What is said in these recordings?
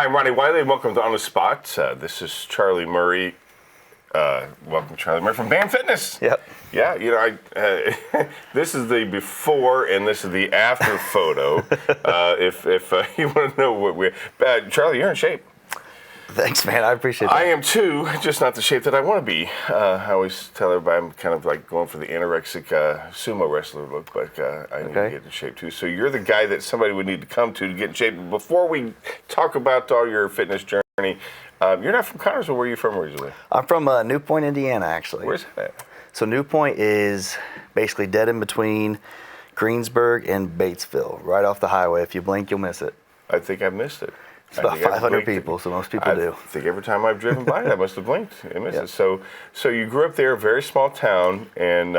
Hi, I'm Ronnie Wiley. Welcome to On the Spot. This is Charlie Murray. Welcome, Charlie Murray from Band Fitness. Yep. Yeah, this is the before and this is the after photo. If you want to know what Charlie, you're in shape. Thanks, man. I appreciate that. I am too, just not the shape that I want to be. I always tell everybody I'm kind of like going for the anorexic sumo wrestler look, but I need to get in shape too. So you're the guy that somebody would need to come to get in shape. Before we talk about all your fitness journey, you're not from Connersville. Where are you from originally? I'm from New Point, Indiana, actually. Where's that at? So New Point is basically dead in between Greensburg and Batesville, right off the highway. If you blink, you'll miss it. I think I missed it. It's about 500 people, so most people do. I think every time I've driven by it, I must have blinked and missed it. So you grew up there, a very small town, and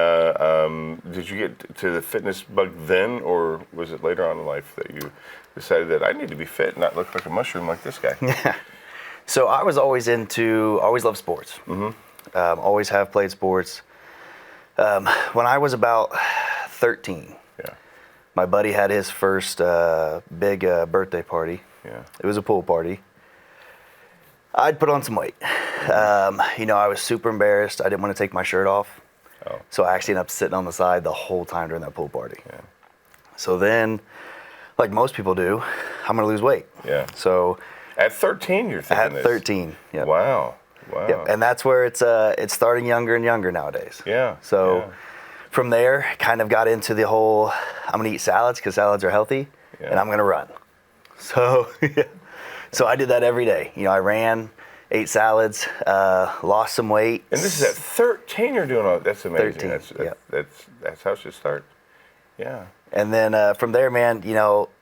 did you get to the fitness bug then, or was it later on in life that you decided that I need to be fit, not look like a mushroom like this guy? Yeah. So I was always loved sports. Mm-hmm. Always have played sports. When I was about 13, my buddy had his first big birthday party. Yeah. It was a pool party. I'd put on some weight. I was super embarrassed. I didn't want to take my shirt off. Oh. So I actually ended up sitting on the side the whole time during that pool party. Yeah. So then, like most people do, I'm going to lose weight. Yeah. So at 13, you're thinking at 13. Yep. Wow. Yep. And that's where it's starting younger and younger nowadays. Yeah. So from there, kind of got into the whole, I'm going to eat salads because salads are healthy, and I'm going to run. So, so I did that every day. I ran, ate salads, lost some weight. And this is at 13 you're doing all that. That's amazing. 13, That's how it should start. Yeah. And then from there, man,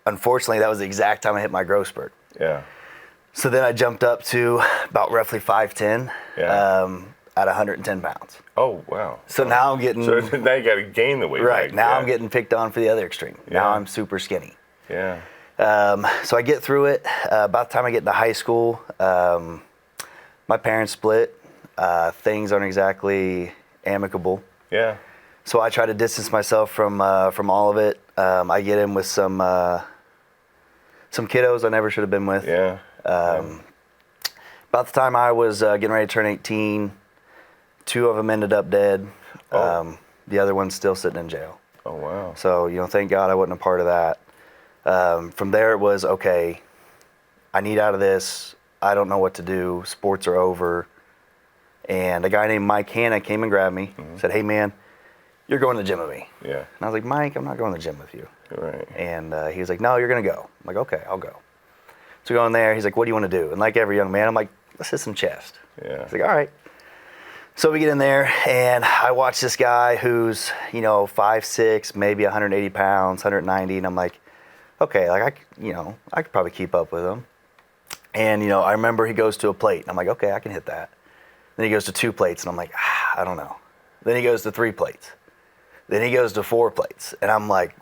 unfortunately, that was the exact time I hit my growth spurt. Yeah. So then I jumped up to about roughly 5'10", at 110 pounds. Oh, wow. So now I'm getting... So now you got to gain the weight. Right. Now I'm getting picked on for the other extreme. Now I'm super skinny. Yeah. So I get through it. About the time I get into high school, my parents split. Things aren't exactly amicable. Yeah. So I try to distance myself from all of it. I get in with some kiddos I never should have been with. Yeah. About the time I was getting ready to turn 18, 2 of them ended up dead. Oh. The other one's still sitting in jail. Oh, wow. So, thank God I wasn't a part of that. From there it was, okay, I need out of this. I don't know what to do. Sports are over. And a guy named Mike Hanna came and grabbed me, said, hey, man, you're going to the gym with me. Yeah. And I was like, Mike, I'm not going to the gym with you. Right. And he was like, no, you're going to go. I'm like, okay, I'll go. So go in there. He's like, what do you want to do? And like every young man, I'm like, let's hit some chest. Yeah. He's like, all right. So we get in there, and I watch this guy who's, 5'6", maybe 180 pounds, 190, and I'm like, okay, like I could probably keep up with him. And I remember he goes to a plate, and I'm like, okay, I can hit that. Then he goes to 2 plates, and I'm like, I don't know. Then he goes to 3 plates. Then he goes to 4 plates, and I'm like,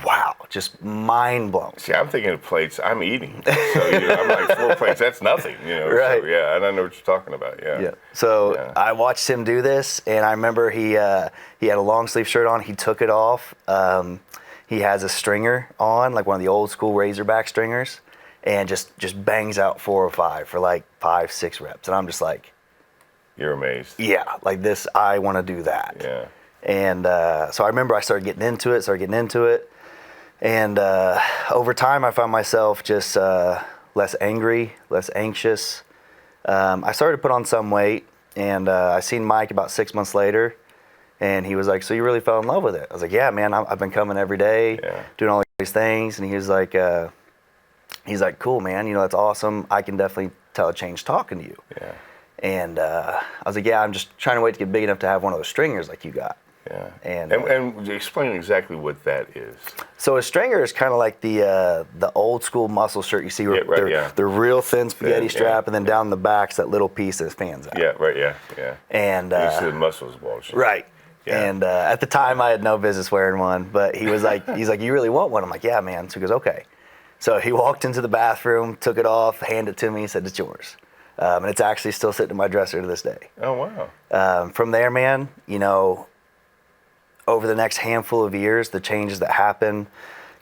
wow, just mind blown. See, I'm thinking of plates I'm eating. So I'm like 4 plates. That's nothing. Right. So, yeah, and I know what you're talking about. Yeah. Yeah. So I watched him do this, and I remember he had a long sleeve shirt on. He took it off. He has a stringer on, like one of the old school Razorback stringers, and just bangs out 4 or 5 for like 5, 6 reps. And I'm just like, you're amazed. Yeah, like this, I want to do that. Yeah. And so I remember I started getting into it. And over time, I found myself just less angry, less anxious. I started to put on some weight, and I seen Mike about 6 months later. And he was like, so you really fell in love with it? I was like, yeah, man, I've been coming every day, doing all these things. And he was like, cool, man, that's awesome. I can definitely tell a change talking to you. Yeah. And I was like, yeah, I'm just trying to wait to get big enough to have one of those stringers like you got. Yeah. And explain exactly what that is. So a stringer is kind of like the old school muscle shirt you see. They're real thin spaghetti strap, and then down the back's that little piece that fans out. Yeah, right, yeah. And you see the muscles bulge. Right. Yeah. And at the time, I had no business wearing one, but he was like, you really want one? I'm like, yeah, man. So he goes, okay. So he walked into the bathroom, took it off, handed it to me, said, it's yours. And it's actually still sitting in my dresser to this day. Oh, wow. From there, man, over the next handful of years, the changes that happen,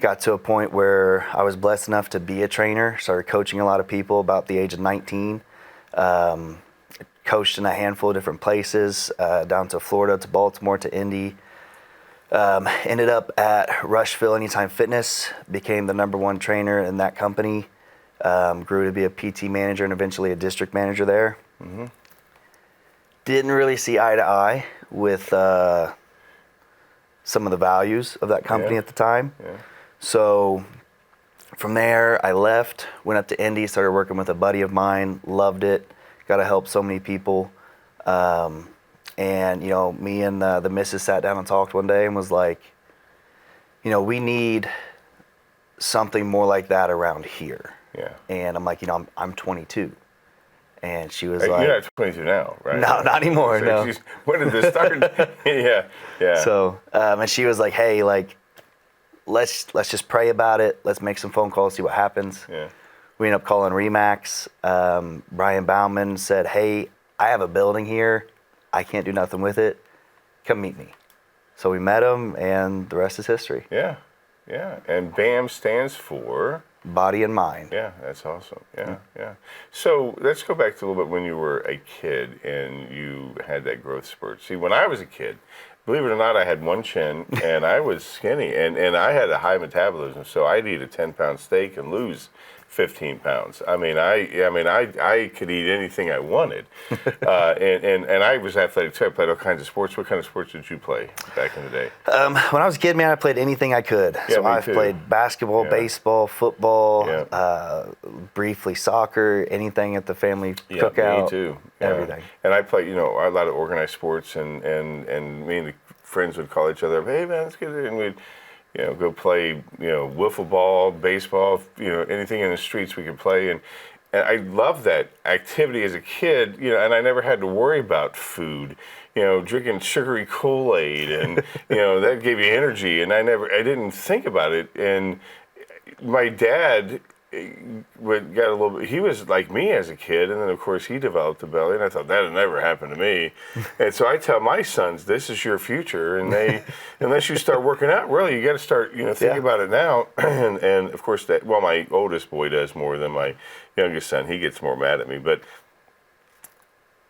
got to a point where I was blessed enough to be a trainer. Started coaching a lot of people about the age of 19. Coached in a handful of different places, down to Florida, to Baltimore, to Indy. Ended up at Rushville Anytime Fitness, became the #1 trainer in that company. Grew to be a PT manager and eventually a district manager there. Mm-hmm. Didn't really see eye to eye with some of the values of that company at the time. Yeah. So from there, I left, went up to Indy, started working with a buddy of mine, loved it, got to help so many people. And, me and the missus sat down and talked one day and was like, we need something more like that around here. Yeah. And I'm like, I'm 22. And she was like... You're not 22 now, right? No, not anymore, so no. When did this start? Yeah. So, and she was like, hey, let's just pray about it. Let's make some phone calls, see what happens. Yeah. We ended up calling Remax. Brian Bauman said, hey, I have a building here. I can't do nothing with it. Come meet me. So we met him, and the rest is history. Yeah. And BAM stands for? Body and Mind. Yeah, that's awesome. Yeah. So let's go back to a little bit when you were a kid and you had that growth spurt. See, when I was a kid, believe it or not, I had one chin and I was skinny and I had a high metabolism, so I'd eat a 10-pound steak and lose 15 pounds. I could eat anything I wanted, and I was athletic too. I played all kinds of sports. What kind of sports did you play back in the day? When I was a kid, man, I played anything I could. Yeah, so I've played basketball, baseball, football, briefly soccer, anything at the family cookout. Me too. Everything. And I played, a lot of organized sports, and me and the friends would call each other, hey man, let's get it, and we'd go play, wiffle ball, baseball, anything in the streets we could play. And I loved that activity as a kid, and I never had to worry about food, drinking sugary Kool-Aid and, that gave you energy. And I didn't think about it. And my dad got a little bit, he was like me as a kid, and then of course he developed a belly, and I thought that'd never happen to me. And so I tell my sons, this is your future, and they, unless you start working out, really, you got to start, thinking about it now. And of course my oldest boy does more than my youngest son. He gets more mad at me, but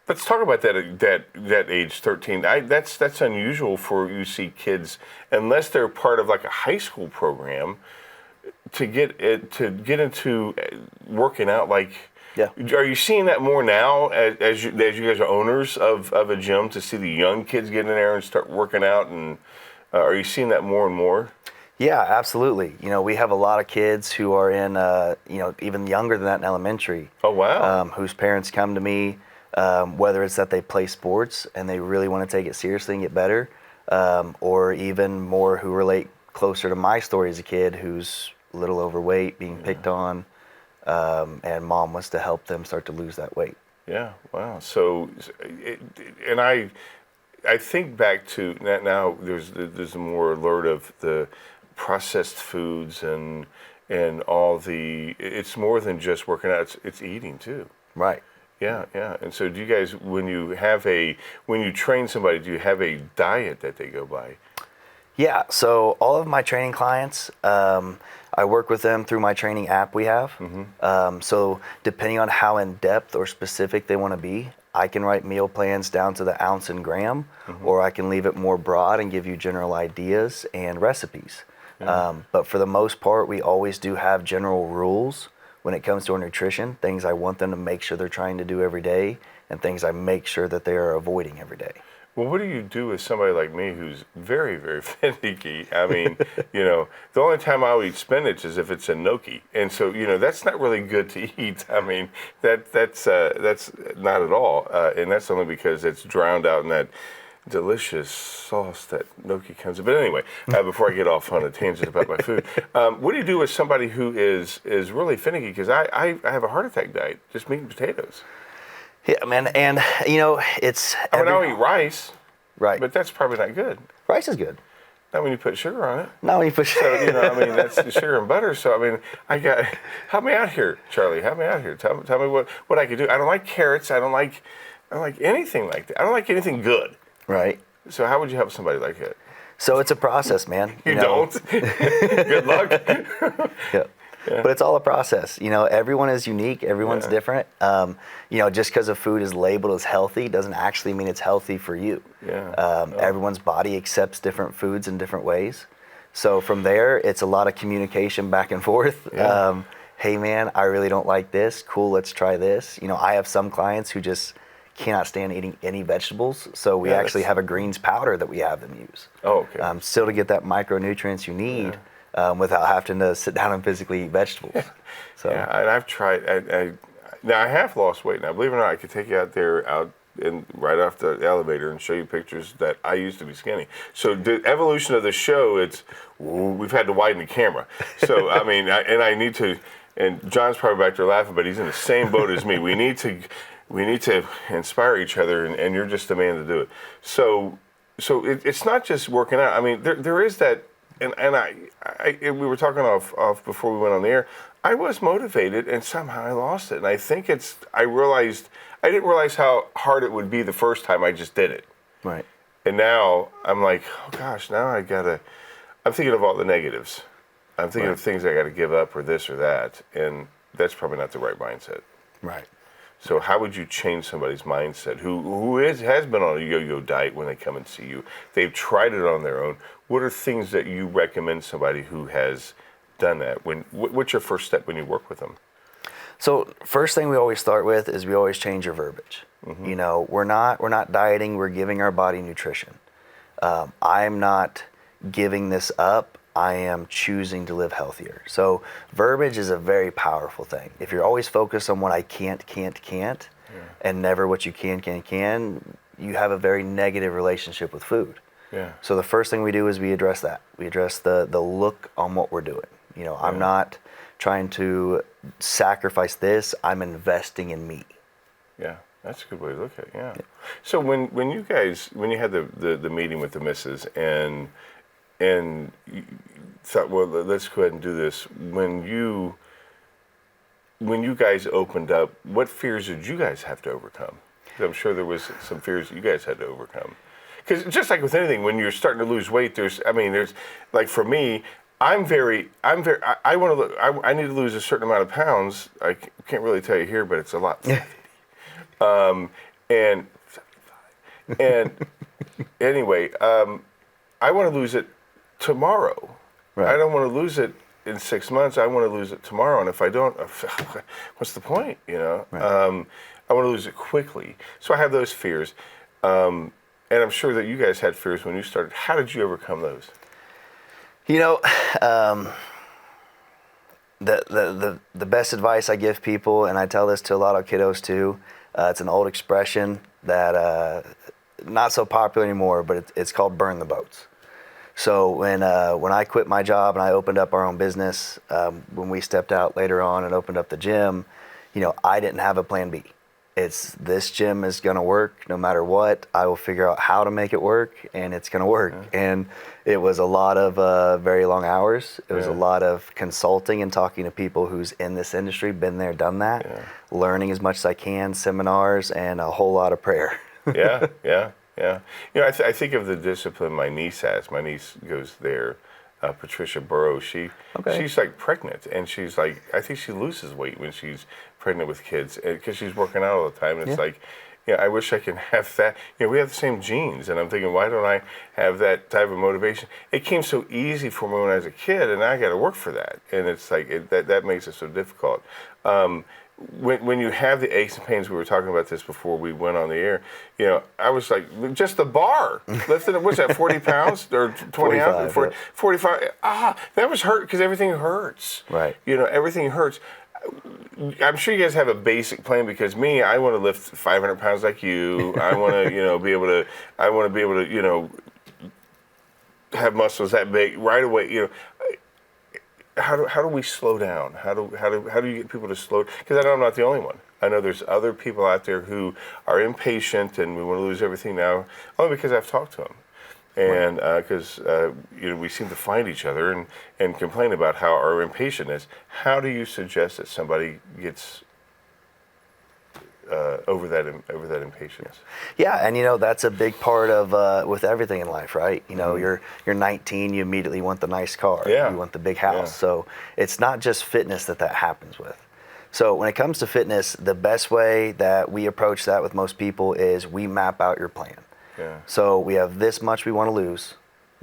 let's talk about that age 13. That's unusual for you see kids, unless they're part of like a high school program, to get into working out. Are you seeing that more now as you guys are owners of a gym, to see the young kids get in there and start working out, and are you seeing that more and more? Yeah, absolutely. We have a lot of kids who are in even younger than that in elementary. Oh wow. Whose parents come to me, whether it's that they play sports and they really want to take it seriously and get better, or even more who relate closer to my story as a kid who's a little overweight, being picked on, and mom wants to help them start to lose that weight. Yeah, wow. So, and I think back to now. There's more alert of the processed foods and all the. It's more than just working out. It's eating too. Right. Yeah. And so, do you guys, when you train somebody, do you have a diet that they go by? Yeah, so all of my training clients, I work with them through my training app we have. Mm-hmm. So depending on how in depth or specific they want to be, I can write meal plans down to the ounce and gram, mm-hmm. or I can leave it more broad and give you general ideas and recipes. Mm-hmm. But for the most part, we always do have general rules when it comes to our nutrition, things I want them to make sure they're trying to do every day, and things I make sure that they are avoiding every day. Well, what do you do with somebody like me who's very, very finicky? I mean, the only time I'll eat spinach is if it's a gnocchi, and so that's not really good to eat. I mean, that's not at all, and that's only because it's drowned out in that delicious sauce that gnocchi comes in. But anyway, before I get off on a tangent about my food, what do you do with somebody who is really finicky? Because I have a heart attack diet, just meat and potatoes. Yeah, man, and it's. I'll eat rice, right? But that's probably not good. Rice is good. Not when you put sugar on it. Not when you put sugar. So that's the sugar and butter. So help me out here, Charlie. Help me out here. Tell me what I could do. I don't like carrots. I don't like anything like that. I don't like anything good. Right. So how would you help somebody like that? So it's a process, man. You don't? Good luck. Yeah. But it's all a process. Everyone is unique. Everyone's different. Just because a food is labeled as healthy doesn't actually mean it's healthy for you. Yeah. Everyone's body accepts different foods in different ways. So from there, it's a lot of communication back and forth. Yeah. Hey, man, I really don't like this. Cool, let's try this. I have some clients who just cannot stand eating any vegetables. So we actually have a greens powder that we have them use. Oh, okay. Still to get that micronutrients you need. Without having to sit down and physically eat vegetables. So yeah, and I've tried. Now I have lost weight. Now, believe it or not, I could take you out there, right off the elevator, and show you pictures that I used to be skinny. So the evolution of the show, we've had to widen the camera. So I mean, I need to. And John's probably back there laughing, but he's in the same boat as me. We need to inspire each other, and you're just the man to do it. So it's not just working out. I mean, there is that. And we were talking off before we went on the air. I was motivated, and somehow I lost it. And I think I didn't realize how hard it would be the first time I just did it. Right. And now I'm like, oh gosh, now I'm thinking of all the negatives. I'm thinking of things I got to give up or this or that, and that's probably not the right mindset. Right. So how would you change somebody's mindset who has been on a yo-yo diet when they come and see you? They've tried it on their own. What are things that you recommend somebody who has done that? What's your first step when you work with them? So first thing we always start with is we always change your verbiage. Mm-hmm. We're not dieting. We're giving our body nutrition. I'm not giving this up. I am choosing to live healthier. So verbiage is a very powerful thing. If you're always focused on what I can't, and never what you can, you have a very negative relationship with food. Yeah. So the first thing we do is we address that. We address the look on what we're doing. I'm not trying to sacrifice this. I'm investing in me. Yeah, that's a good way to look at it. Yeah. So when you had the meeting with the missus and you thought, well, let's go ahead and do this. When you guys opened up, what fears did you guys have to overcome? 'Cause I'm sure there was some fears that you guys had to overcome. Because just like with anything, when you're starting to lose weight, there's like for me, I need to lose a certain amount of pounds. I can't really tell you here, but it's a lot. And anyway, I want to lose it tomorrow. Right. I don't want to lose it in 6 months. I want to lose it tomorrow. And if I don't, what's the point? Right. I want to lose it quickly. So I have those fears. And I'm sure that you guys had fears when you started. How did you overcome those? The best advice I give people, and I tell this to a lot of kiddos too, it's an old expression that not so popular anymore, but it's called burn the boats. So when I quit my job and I opened up our own business, when we stepped out later on and opened up the gym, I didn't have a plan B. It's this gym is going to work no matter what. I will figure out how to make it work, and it's going to work. Yeah. And it was a lot of very long hours. It was a lot of consulting and talking to people who's in this industry, been there, done that, learning as much as I can, seminars, and a whole lot of prayer. Yeah. I think of the discipline my niece has. My niece goes there. Patricia Burrow, she's like pregnant, and she's like, I think she loses weight when she's pregnant with kids, because she's working out all the time. And it's like, I wish I can have that. We have the same genes, and I'm thinking, why don't I have that type of motivation? It came so easy for me when I was a kid, and I got to work for that. And it's like that makes it so difficult. When you have the aches and pains, we were talking about this before we went on the air, I was like, just the bar, lifting, what's that, 40 pounds or 20 ounces? 45. That was hurt because everything hurts. Right. Everything hurts. I'm sure you guys have a basic plan, because me, I want to lift 500 pounds like you. I want to, be able to, have muscles that big right away, How do we slow down? How do you get people to slow? Because I know I'm not the only one. I know there's other people out there who are impatient and we want to lose everything now, only because I've talked to them, and because we seem to find each other and complain about how our impatient is. How do you suggest that somebody gets over that impatience. Yeah, and that's a big part of with everything in life, right? You're 19, you immediately want the nice car, Yeah. you want the big house. Yeah. So it's not just fitness that happens with. So when it comes to fitness, the best way that we approach that with most people is we map out your plan. Yeah. So we have this much we want to lose.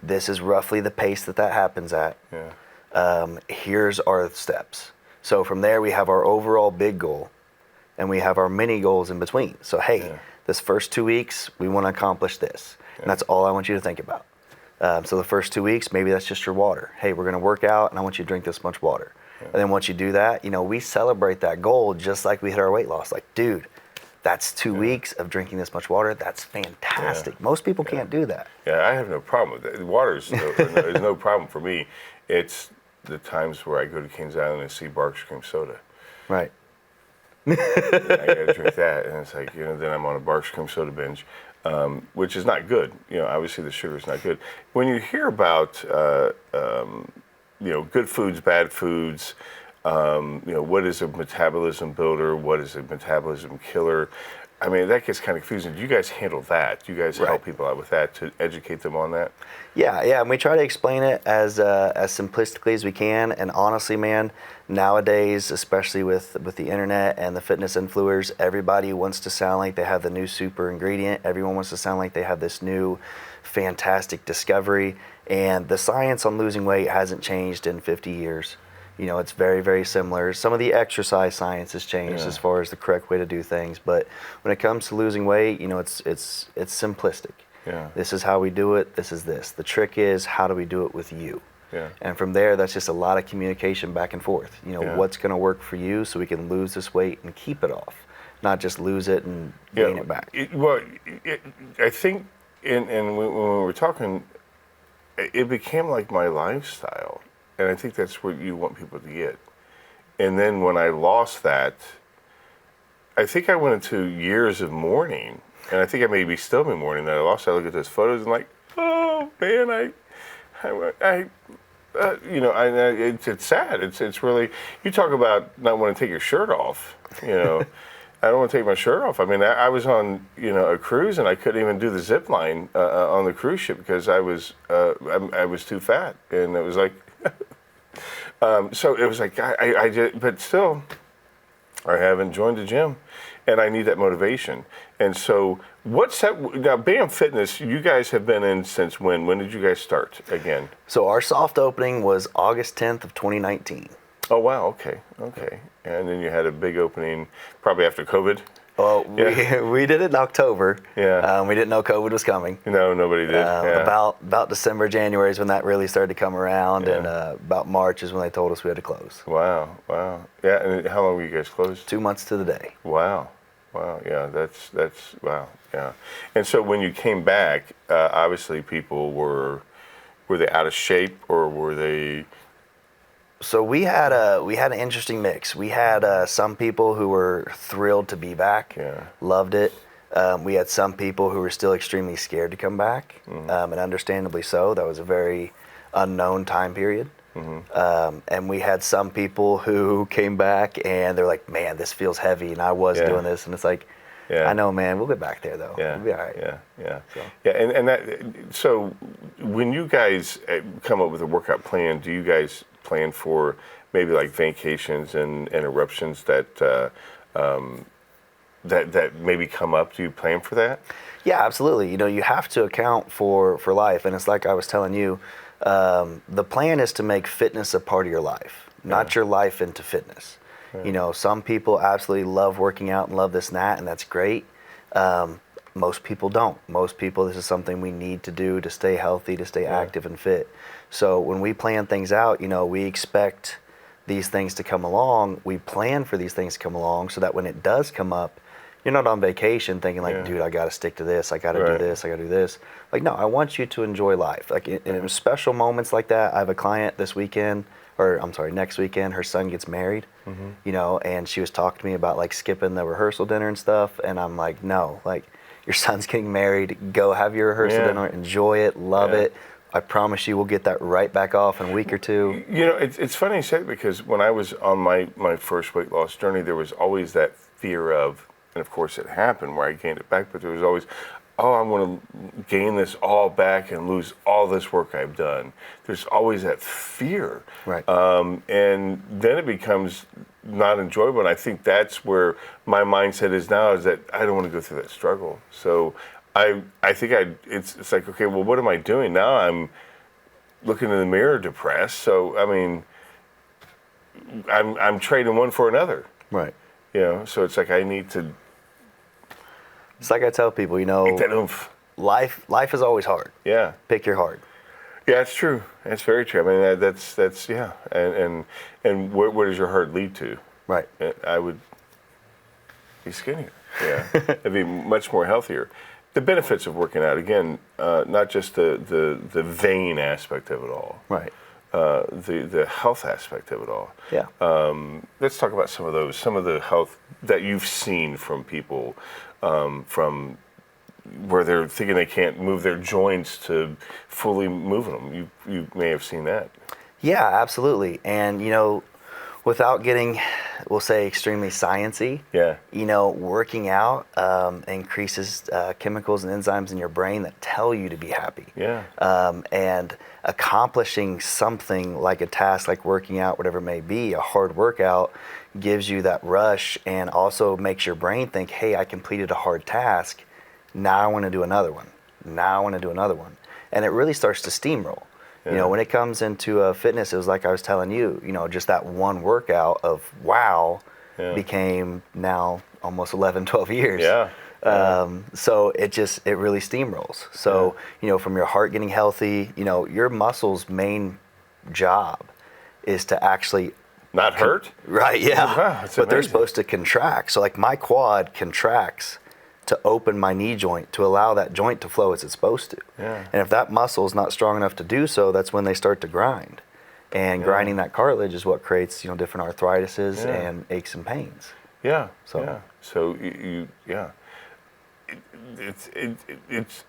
This is roughly the pace that happens at. Yeah. Here's our steps. So from there we have our overall big goal, and we have our mini goals in between. So hey, this first 2 weeks we want to accomplish this, and that's all I want you to think about. So the first 2 weeks, maybe that's just your water. Hey, we're going to work out, and I want you to drink this much water. And then once you do that, we celebrate that goal just like we hit our weight loss. Like, dude, that's 2 weeks of drinking this much water. That's fantastic. Yeah. Most people can't do that. Yeah, I have no problem with that. Water is no problem for me. It's the times where I go to Kings Island and see Barks Cream Soda. Right. I gotta drink that, and it's like, then I'm on a Barks Cream Soda binge, which is not good. Obviously the sugar is not good. When you hear about good foods, bad foods, what is a metabolism builder, what is a metabolism killer? I mean, that gets kind of confusing. Do you guys handle that? Do you guys help people out with that to educate them on that? Yeah, and we try to explain it as simplistically as we can. And honestly, man, nowadays, especially with the internet and the fitness influencers, everybody wants to sound like they have the new super ingredient. Everyone wants to sound like they have this new fantastic discovery. And the science on losing weight hasn't changed in 50 years. It's very, very similar. Some of the exercise science has changed as far as the correct way to do things. But when it comes to losing weight, it's simplistic. Yeah. This is how we do it. This is this. The trick is, how do we do it with you? Yeah. And from there, that's just a lot of communication back and forth. What's going to work for you so we can lose this weight and keep it off, not just lose it and gain it back. I think, and when we were talking, it became like my lifestyle. And I think that's what you want people to get. And then when I lost that, I think I went into years of mourning. And I think I may be still in mourning that I lost it. I look at those photos and like, oh man, it's sad. It's really, you talk about not wanting to take your shirt off, I don't want to take my shirt off. I mean, I was on, a cruise, and I couldn't even do the zip line on the cruise ship because I was too fat, and it was like, so it was like I did, but still, I haven't joined the gym, and I need that motivation. And so, what's that now? BAM Fitness, you guys have been in since when? When did you guys start again? So our soft opening was August 10th of 2019. Oh wow, okay. And then you had a big opening probably after COVID. Well, we did it in October. Yeah. We didn't know COVID was coming. No, nobody did. About December, January is when that really started to come around, and about March is when they told us we had to close. Wow. Yeah, and how long were you guys closed? 2 months to the day. Wow. Yeah, that's wow. Yeah. And so when you came back, obviously people were they out of shape, or were they? So we had an interesting mix. We had some people who were thrilled to be back, loved it. We had some people who were still extremely scared to come back, and understandably so. That was a very unknown time period. And we had some people who came back and they're like, man, this feels heavy, and I was doing this, and it's like, I know, man, we'll get back there though. We'll be all right. And that, so when you guys come up with a workout plan, do you guys plan for maybe like vacations and interruptions that that maybe come up? Do you plan for that? Yeah, absolutely. You have to account for life, and it's like I was telling you, the plan is to make fitness a part of your life, not your life into fitness. Some people absolutely love working out and love this and that, and that's great. Most people don't. Most people, this is something we need to do to stay healthy, to stay active and fit. So when we plan things out, we expect these things to come along. We plan for these things to come along so that when it does come up, you're not on vacation thinking like, dude, I got to stick to this. I got to do this. I got to do this. Like, no, I want you to enjoy life. Like in special moments like that, I have a client this weekend, next weekend, her son gets married, and she was talking to me about like skipping the rehearsal dinner and stuff. And I'm like, no, like your son's getting married. Go have your rehearsal dinner, enjoy it, love it. I promise you we'll get that right back off in a week or two. It's funny you say it, because when I was on my first weight loss journey, there was always that fear of, And of course, it happened where I gained it back. But there was always, oh, I'm going to gain this all back and lose all this work I've done. There's always that fear. Right. And then it becomes not enjoyable. And I think that's where my mindset is now, is that I don't want to go through that struggle. So I think it's like, okay, well, what am I doing now? I'm looking in the mirror depressed. So, I mean, I'm trading one for another. Right. You know, so it's like I need to. It's like I tell people, you know, Get that oomph. life is always hard. Yeah. Pick your hard. Yeah, it's true. That's very true. I mean, that's yeah. And where does your heart lead to? Right. I would be skinnier. Yeah. It'd be much more healthier. The benefits of working out, again, not just the vain aspect of it all. Right. The health aspect of it all. Yeah. Let's talk about some of the health that you've seen from people, from where they're thinking they can't move their joints to fully moving them. You may have seen that. Yeah, absolutely. And, you know, without getting, we'll say, extremely sciencey, Yeah. you know, working out increases chemicals and enzymes in your brain that tell you to be happy. Yeah. And accomplishing something like a task, like working out, whatever it may be, a hard workout, gives you that rush and also makes your brain think, hey, I completed a hard task. Now I want to do another one. Now I want to do another one. And it really starts to steamroll. Yeah. You know, when it comes into fitness, it was like I was telling you, you know, just that one workout of wow became now almost 11, 12 years. Yeah. So it really steamrolls. So, you know, from your heart getting healthy, you know, your muscles' main job is to actually Not hurt? right, yeah. Wow, that's but they're amazing. supposed to contract. So like my quad contracts to open my knee joint to allow that joint to flow as it's supposed to. Yeah. And if that muscle is not strong enough to do so, that's when they start to grind. And grinding that cartilage is what creates, you know, different arthritises and aches and pains. Yeah. So- yeah. So you yeah. It's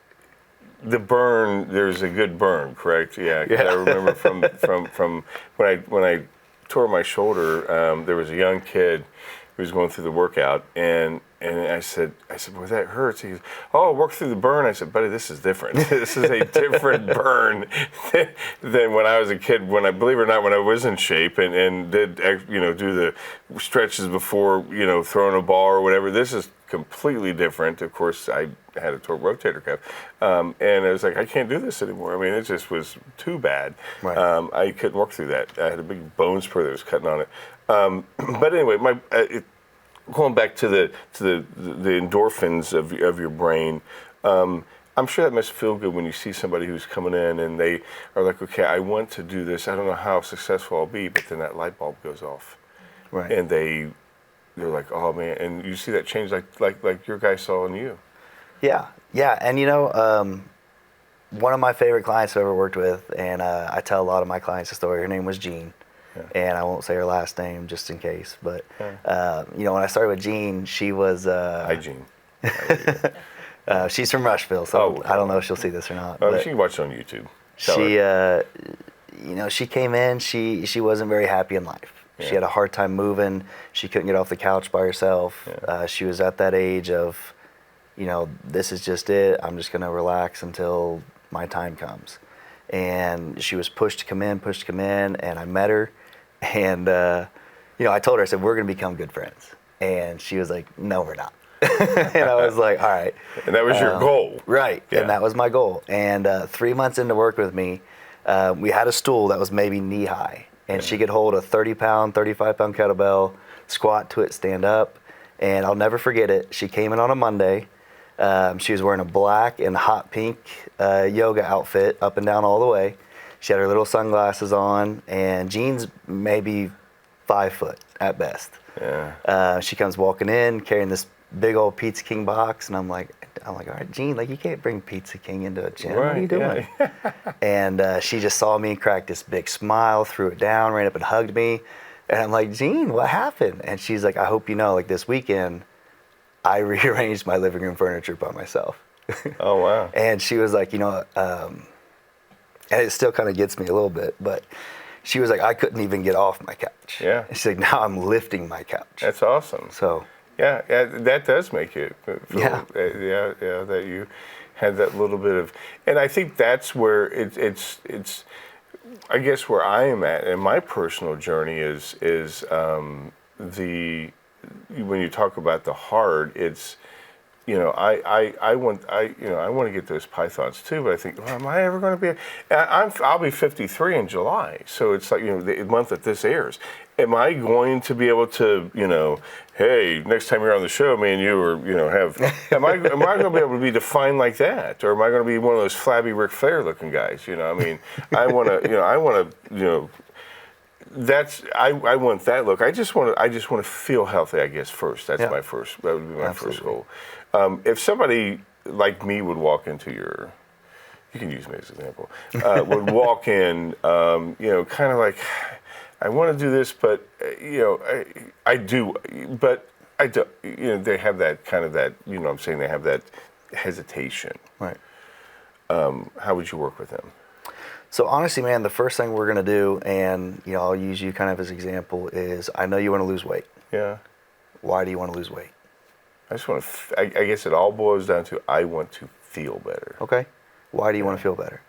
the burn. There's a good burn, correct? Yeah. 'Cause I remember from when I tore my shoulder. There was a young kid who was going through the workout, and I said, boy, that hurts. He goes, oh, work through the burn. I said, buddy, this is different. This is a different burn than when I was a kid. When I, believe it or not, when I was in shape and did, you know, do the stretches before, you know, throwing a ball or whatever. This is completely different. Of course, I had a torque rotator cuff, and I was like, I can't do this anymore. I mean, it just was too bad. Right. I couldn't work through that. I had a big bone spur that was cutting on it. But anyway, going back to the endorphins of your brain, I'm sure that must feel good when you see somebody who's coming in and they are like, okay, I want to do this. I don't know how successful I'll be, but then that light bulb goes off, Right. and they're like, oh man, and you see that change like your guy saw in you. Yeah. And you know, one of my favorite clients I've ever worked with, and I tell a lot of my clients the story. Her name was Jean. And I won't say her last name just in case. But, you know, when I started with Jean, she was... Hi, Jean. she's from Rushville, so Oh, I don't know if she'll see this or not. Oh, but she can watch it on YouTube. she, you know, she came in, she wasn't very happy in life. Yeah. She had a hard time moving. She couldn't get off the couch by herself. She was at that age of, you know, this is just it. I'm just going to relax until my time comes. And she was pushed to come in, and I met her. And, you know, I told her, I said, we're going to become good friends. And she was like, no, we're not. And I was like, all right. And that was your goal. Right. Yeah. And that was my goal. And 3 months into work with me, we had a stool that was maybe knee high. And she could hold a 30-pound, 35-pound kettlebell, squat to it, stand up. And I'll never forget it. She came in on a Monday. She was wearing a black and hot pink yoga outfit up and down all the way. She had her little sunglasses on, and Jean's maybe 5 foot at best. Yeah. She comes walking in carrying this big old Pizza King box, and I'm like, all right, Jean, like, you can't bring Pizza King into a gym. What are you doing? Yeah. And she just saw me, cracked this big smile, threw it down, ran up and hugged me. And I'm like, Jean, what happened? And she's like, I hope you know, like, this weekend, I rearranged my living room furniture by myself. Oh, wow. And she was like, you know, and it still kind of gets me a little bit, but she was like, I couldn't even get off my couch. Yeah. And she's like, now I'm lifting my couch. That's awesome. So, Yeah, that does make it feel, Yeah. that you had that little bit of, and I think that's where it's I guess where I am at in my personal journey is the when you talk about the hard, it's I want to get those pythons too, but I think, well, am I ever going to be? I'll be 53 in July, so it's like the month that this airs. Am I going to be able to hey, next time you're on the show, me and you are have? Am I going to be able to be defined like that, or am I going to be one of those flabby Ric Flair looking guys? I mean, I want to that's I want that look. I just want to feel healthy. I guess first. That would be my first goal. If somebody like me would walk into you can use me as an example, would walk in, kind of like, I want to do this, but I do, but I don't. They have that kind of that. What I'm saying, they have that hesitation. Right. How would you work with them? So honestly, man, the first thing we're gonna do, and I'll use you kind of as an example, is I know you want to lose weight. Yeah. Why do you want to lose weight? I just want to. I guess it all boils down to I want to feel better. Okay. Why do you want to feel better?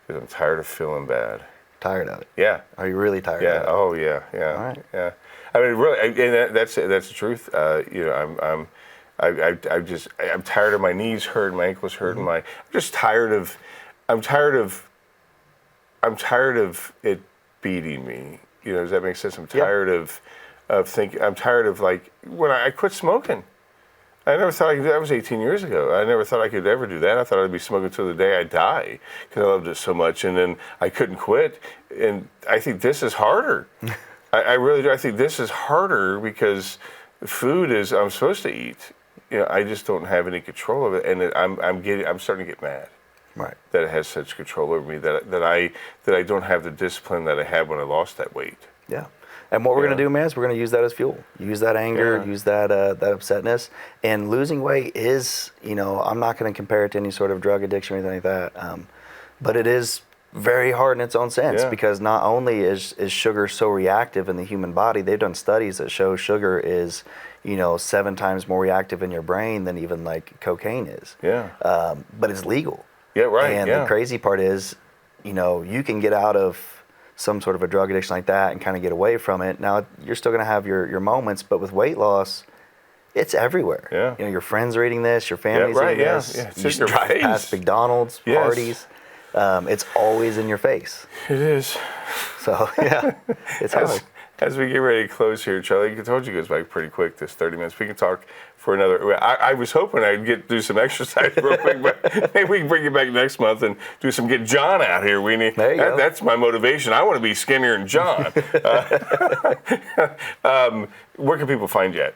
Because I'm tired of feeling bad. Tired of it. Yeah. Are you really tired? Yeah. Of it? Oh yeah. Yeah. All right. Yeah. I mean, really, and that's the truth. I'm tired of my knees hurting, my ankles hurting, I'm just tired of. I'm tired of it beating me. Does that make sense? I'm tired of thinking. I'm tired of like when I quit smoking. I never thought that was 18 years ago. I never thought I could ever do that. I thought I'd be smoking till the day I die because I loved it so much, and then I couldn't quit. And I think this is harder. I really do. I think this is harder because food is I'm supposed to eat. I just don't have any control of it, and I'm starting to get mad. Right. That it has such control over me that I don't have the discipline that I had when I lost that weight. Yeah. And what we're going to do, man, is we're going to use that as fuel. Use that anger, use that upsetness. And losing weight is, I'm not going to compare it to any sort of drug addiction or anything like that. But it is very hard in its own sense because not only is sugar so reactive in the human body, they've done studies that show sugar is, 7 times more reactive in your brain than even like cocaine is. Yeah. But it's legal. Yeah, right. And the crazy part is, you can get out of some sort of a drug addiction like that and kind of get away from it. Now, you're still going to have your moments, but with weight loss, it's everywhere. Yeah. Your friends are eating this, your family's eating this. Yeah. You drive past McDonald's, parties. It's always in your face. It is. So, it's hard. As we get ready to close here, Charlie, I told you it goes by pretty quick, this 30 minutes. We can talk for another. I was hoping I'd do some exercise real quick, but maybe we can bring you back next month and get John out here, Weenie. There you go. That's my motivation. I want to be skinnier than John. Where can people find you at?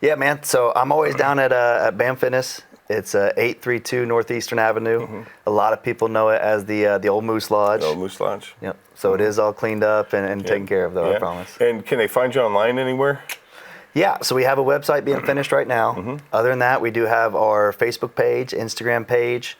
Yeah, man. So I'm always down at BAM Fitness. It's 832 Northeastern Avenue. Mm-hmm. A lot of people know it as the Old Moose Lodge. The Old Moose Lodge. Yep. So it is all cleaned up and taken care of, though, I promise. And can they find you online anywhere? Yeah, so we have a website being finished right now. Mm-hmm. Other than that, we do have our Facebook page, Instagram page.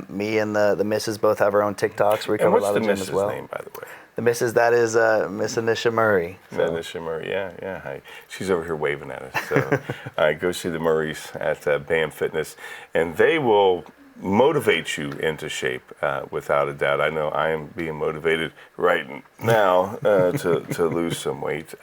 Me and the missus both have our own TikToks. We cover a lot of gym as well. What's the missus' name, by the way? The missus, that is Miss Anisha Murray. So. Anisha Murray, yeah. Hi. She's over here waving at us. So go see the Murrays at BAM Fitness, and they will motivate you into shape without a doubt. I know I am being motivated right now to lose some weight.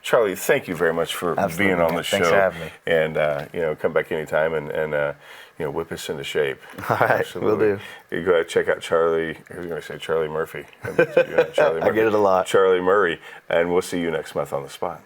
Charlie, thank you very much for being on the show. Thanks for having me. And come back anytime and whip us into shape. All right, Absolutely. Will do. You go ahead and check out Charlie. I was going to say Charlie Murphy. Charlie Murphy. I get it a lot. Charlie Murray, and we'll see you next month on The Spot.